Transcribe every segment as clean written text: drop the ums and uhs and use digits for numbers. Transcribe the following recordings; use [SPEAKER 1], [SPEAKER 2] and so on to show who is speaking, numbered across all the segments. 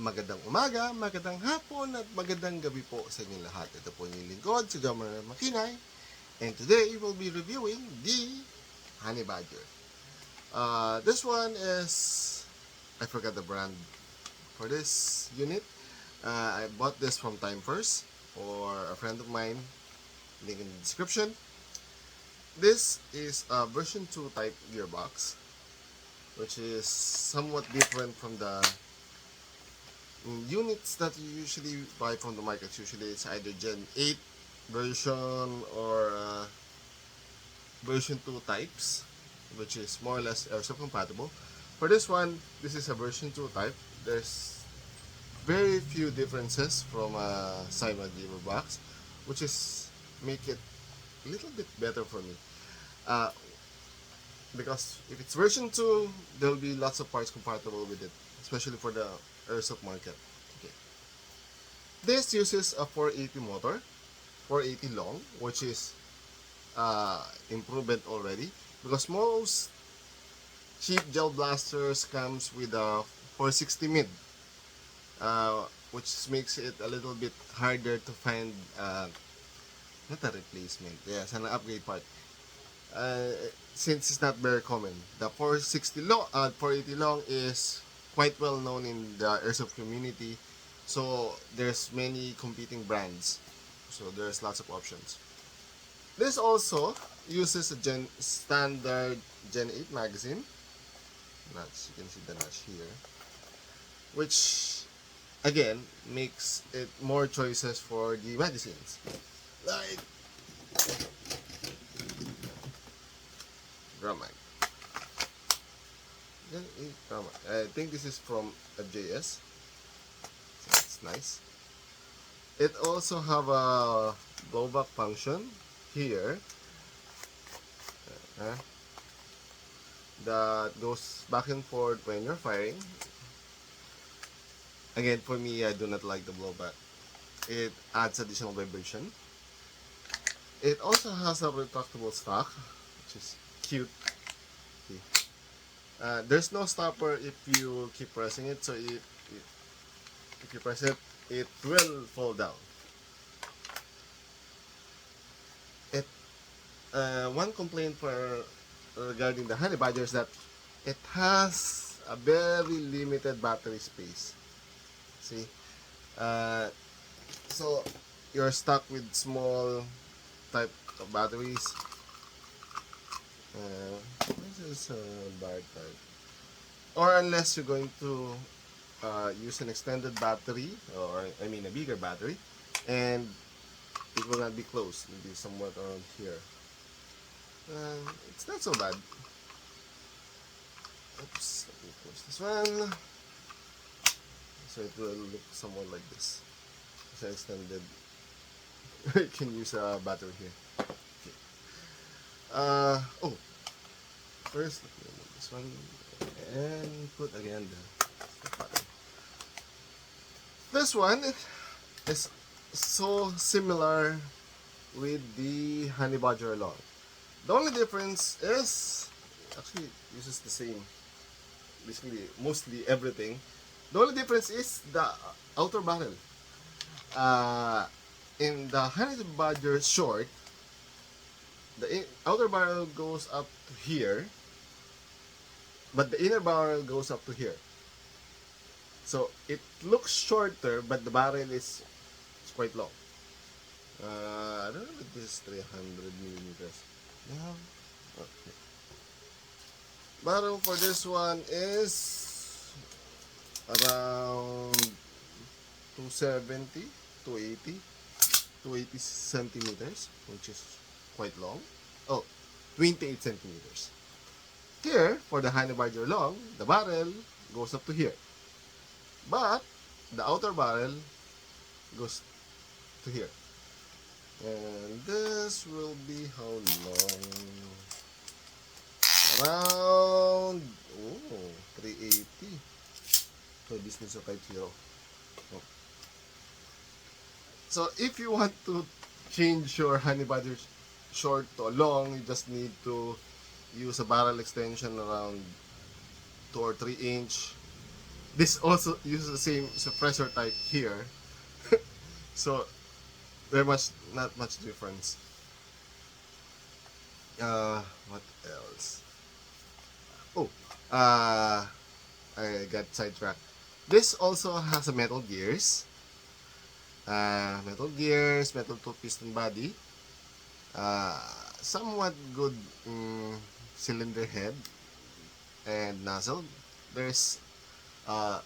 [SPEAKER 1] Magandang umaga, magandang hapon, at magandang gabi po sa inyong lahat. Ito po yung lingkod, si Jomar Makinay. And today, we'll be reviewing the Honey Badger. This one is, I forgot the brand for this unit. I bought this from Time First for a friend of mine. Link in the description. This is a version 2 type gearbox, which is somewhat different from the units that you usually buy from the market. Usually it's either Gen 8 version or version 2 types, which is more or less airsoft compatible. For this one, this is a version 2 type. There's very few differences from a Simon gearbox, which is make it a little bit better for me. Because if it's version 2, there'll be lots of parts compatible with it, especially for the airsoft market. Okay. This uses a 480 motor, 480 long, which is improvement already, because most cheap gel blasters comes with a 460 mid, which makes it a little bit harder to find, not a replacement, yes, an upgrade part. Since it's not very common. The 460 long, 480 long is quite well known in the airsoft community, so there's many competing brands, so there's lots of options. This also uses a standard Gen 8 magazine. Notch, you can see the notch here, which again makes it more choices for the magazines. Like Ramag. I think this is from a JS. So it's nice. It also have a blowback function here that goes back and forth when you're firing. Again, for me, I do not like the blowback. It adds additional vibration. It also has a retractable stock, which is cute. Okay. There's no stopper if you keep pressing it, so if you press it, it will fall down. It one complaint regarding the Honey Badger is that it has a very limited battery space. See, so you're stuck with small type of batteries. This is a bad type. Or unless you're going to use an extended battery, or I mean a bigger battery, and it will not be closed. It'll be somewhat around here. It's not so bad. Oops, let me close this one. So it will look somewhat like this. It's extended. You can use a battery here. Okay. Oh, first let me remove this one and put again the button. This one is so similar with the Honey Badger Long. The only difference is, actually it uses the same, basically mostly everything. The only difference is the outer barrel. In the Honey Badger short, the outer barrel goes up to here, but the inner barrel goes up to here. So it looks shorter, but the barrel is quite long. I don't know if this is 300 millimeters. Yeah. Okay. Barrel for this one is around 270, 280, 280 centimeters, which is quite long. Oh, 28 centimeters. Here, for the Honey Badger Long, the barrel goes up to here. But the outer barrel goes to here. And this will be how long? Around 380. So this needs a Type 0. Oh. So if you want to change your Honey Badger short to a long, you just need to use a barrel extension around 2 or 3 inch This also uses the same suppressor type here, so there much not much difference. What else? Oh, uh, I got sidetracked. This also has a metal gears, metal two piston body, uh, somewhat good cylinder head and nozzle. There's uh,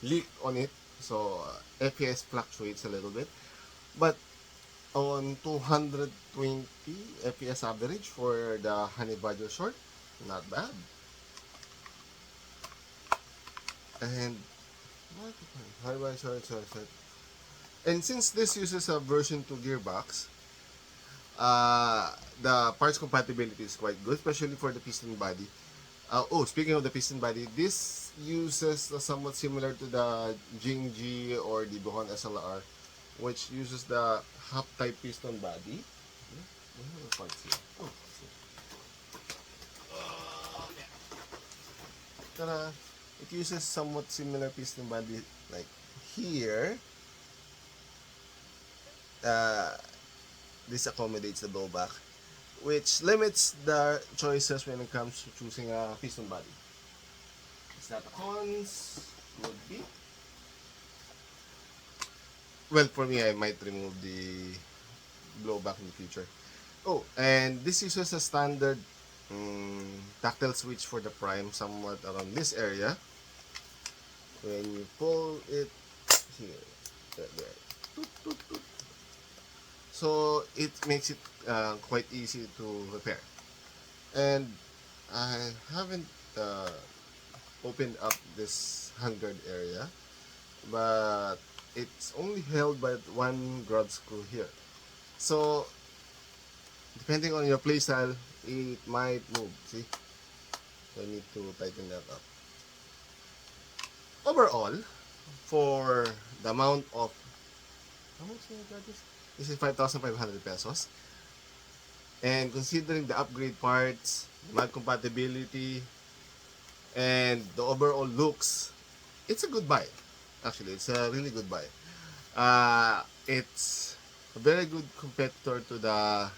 [SPEAKER 1] leak on it, so FPS fluctuates a little bit, but on 220 FPS average for the Honey Badger short, not bad. And Honey Badger short. And since this uses a version 2 gearbox, the parts compatibility is quite good, especially for the piston body. Speaking of the piston body, this uses somewhat similar to the Jing-G or the Buhon SLR, which uses the hub type piston body. Parts here. Ta-da! It uses somewhat similar piston body like here. Uh, this accommodates the blowback, which limits the choices when it comes to choosing a piston body. Is that the cons? Would be, well, for me, I might remove the blowback in the future. Oh, and this uses a standard tactile switch for the prime, somewhat around this area. When you pull it here, there. Toot, toot, toot. So it makes it quite easy to repair. And I haven't opened up this handguard area, but it's only held by one grub screw here. So depending on your playstyle, it might move. See, so I need to tighten that up. Overall, for the amount of, how much did I got this? This is 5,500 pesos. And considering the upgrade parts, mag compatibility, and the overall looks, it's a good buy. Actually, it's a really good buy. It's a very good competitor to the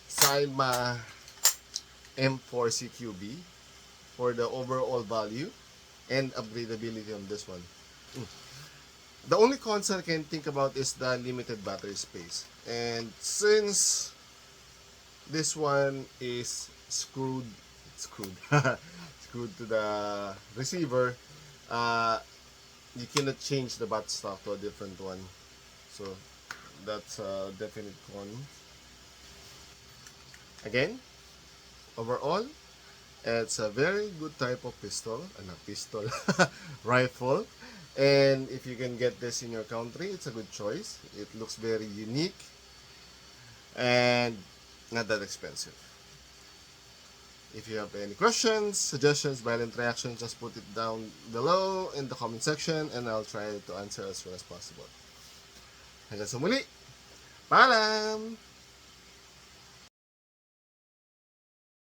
[SPEAKER 1] Saima M4 CQB for the overall value and upgradability on this one. The only concern I can think about is the limited battery space. And since this one is screwed screwed to the receiver, uh, you cannot change the bat stop to a different one. So that's a definite con. Again, overall, it's a very good type of pistol, not pistol, rifle. And if you can get this in your country, it's a good choice. It looks very unique and not that expensive. If you have any questions, suggestions, violent reactions, just put it down below in the comment section and I'll try to answer as soon as possible. Hanggang sa muli, paalam!